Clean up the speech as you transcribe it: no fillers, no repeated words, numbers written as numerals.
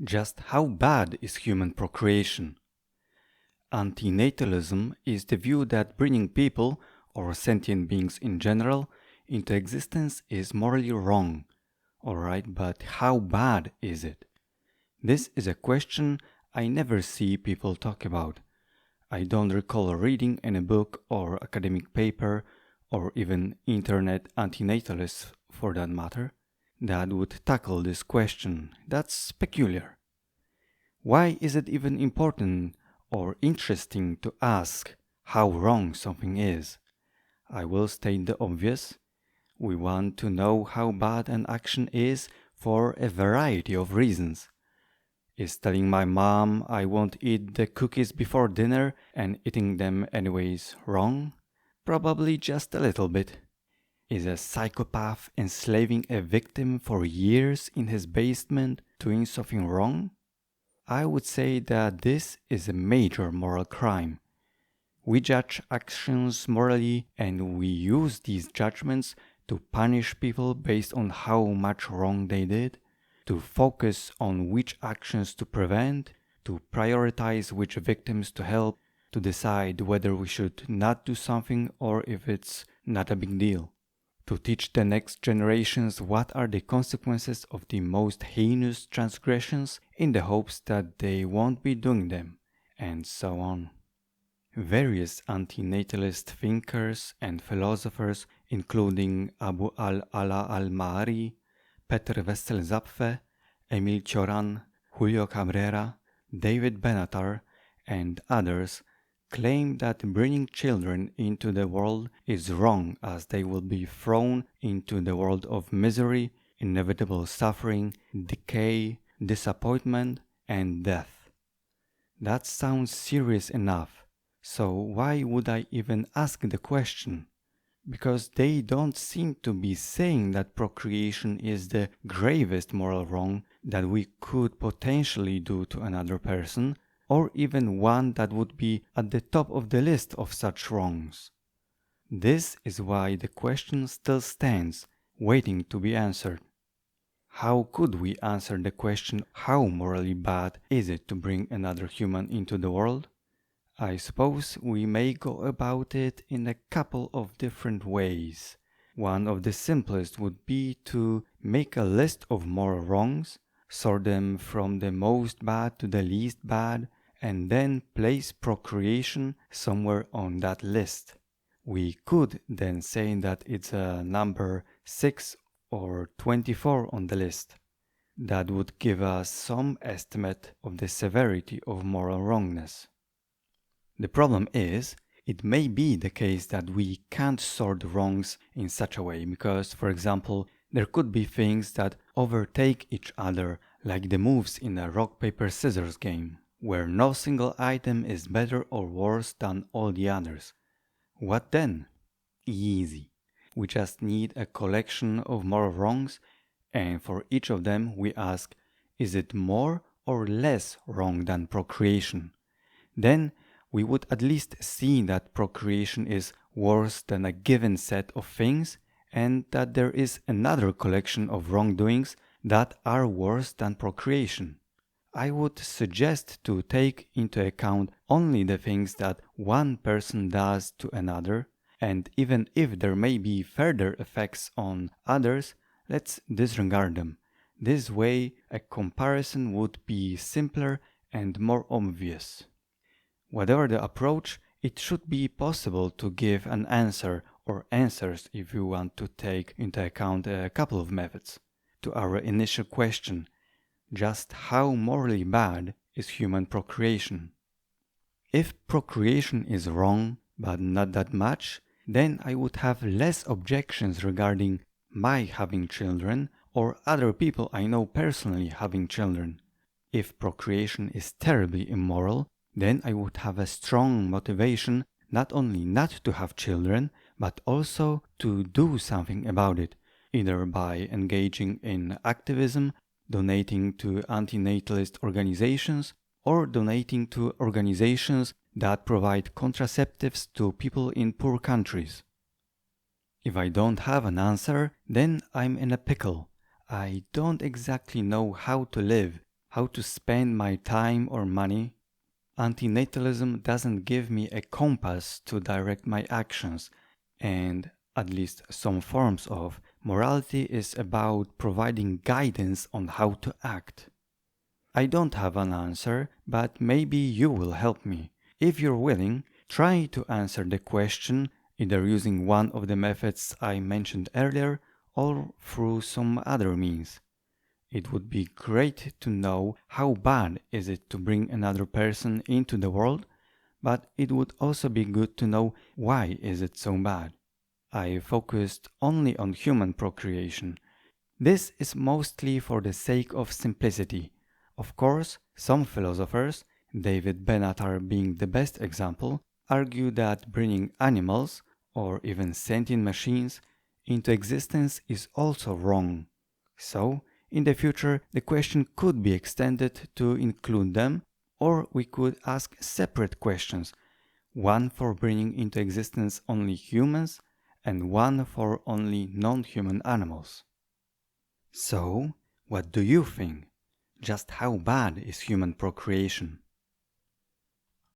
Just how bad is human procreation? Antinatalism is the view that bringing people, or sentient beings in general, into existence is morally wrong. Alright, but how bad is it? This is a question I never see people talk about. I don't recall reading any book or academic paper, or even internet antinatalists for that matter, that would tackle this question. That's peculiar. Why is it even important or interesting to ask how wrong something is? I will state the obvious. We want to know how bad an action is for a variety of reasons. Is telling my mom I won't eat the cookies before dinner and eating them anyways wrong? Probably just a little bit. Is a psychopath enslaving a victim for years in his basement doing something wrong? I would say that this is a major moral crime. We judge actions morally and we use these judgments to punish people based on how much wrong they did, to focus on which actions to prevent, to prioritize which victims to help, to decide whether we should not do something or if it's not a big deal, to teach the next generations what are the consequences of the most heinous transgressions in the hopes that they won't be doing them, and so on. Various anti-natalist thinkers and philosophers, including Abu al-Ala al-Ma'ari, Petr Vesel-Zapfe, Emil Cioran, Julio Cabrera, David Benatar, and others, claim that bringing children into the world is wrong as they will be thrown into the world of misery, inevitable suffering, decay, disappointment, and death. That sounds serious enough, so why would I even ask the question? Because they don't seem to be saying that procreation is the gravest moral wrong that we could potentially do to another person, or even one that would be at the top of the list of such wrongs. This is why the question still stands, waiting to be answered. How could we answer the question, how morally bad is it to bring another human into the world? I suppose we may go about it in a couple of different ways. One of the simplest would be to make a list of moral wrongs, sort them from the most bad to the least bad, and then place procreation somewhere on that list. We could then say that it's a number 6 or 24 on the list. That would give us some estimate of the severity of moral wrongness. The problem is, it may be the case that we can't sort wrongs in such a way because, for example, there could be things that overtake each other, like the moves in a rock-paper-scissors game, where no single item is better or worse than all the others. What then? Easy. We just need a collection of moral wrongs, and for each of them we ask, is it more or less wrong than procreation? Then we would at least see that procreation is worse than a given set of things and that there is another collection of wrongdoings that are worse than procreation. I would suggest to take into account only the things that one person does to another, and even if there may be further effects on others, let's disregard them. This way, a comparison would be simpler and more obvious. Whatever the approach, it should be possible to give an answer or answers if you want to take into account a couple of methods. To our initial question, just how morally bad is human procreation? If procreation is wrong, but not that much, then I would have less objections regarding my having children or other people I know personally having children. If procreation is terribly immoral, then I would have a strong motivation not only not to have children, but also to do something about it, either by engaging in activism, donating to anti-natalist organizations, or donating to organizations that provide contraceptives to people in poor countries. If I don't have an answer, then I'm in a pickle. I don't exactly know how to live, how to spend my time or money. Antinatalism doesn't give me a compass to direct my actions, and at least some forms of morality is about providing guidance on how to act. I don't have an answer, but maybe you will help me. If you're willing, try to answer the question either using one of the methods I mentioned earlier or through some other means. It would be great to know how bad is it to bring another person into the world, but it would also be good to know why is it so bad. I focused only on human procreation. This is mostly for the sake of simplicity. Of course, some philosophers, David Benatar being the best example, argue that bringing animals, or even sentient machines, into existence is also wrong. So, in the future, the question could be extended to include them, or we could ask separate questions, one for bringing into existence only humans, and one for only non-human animals. So, what do you think? Just how bad is human procreation?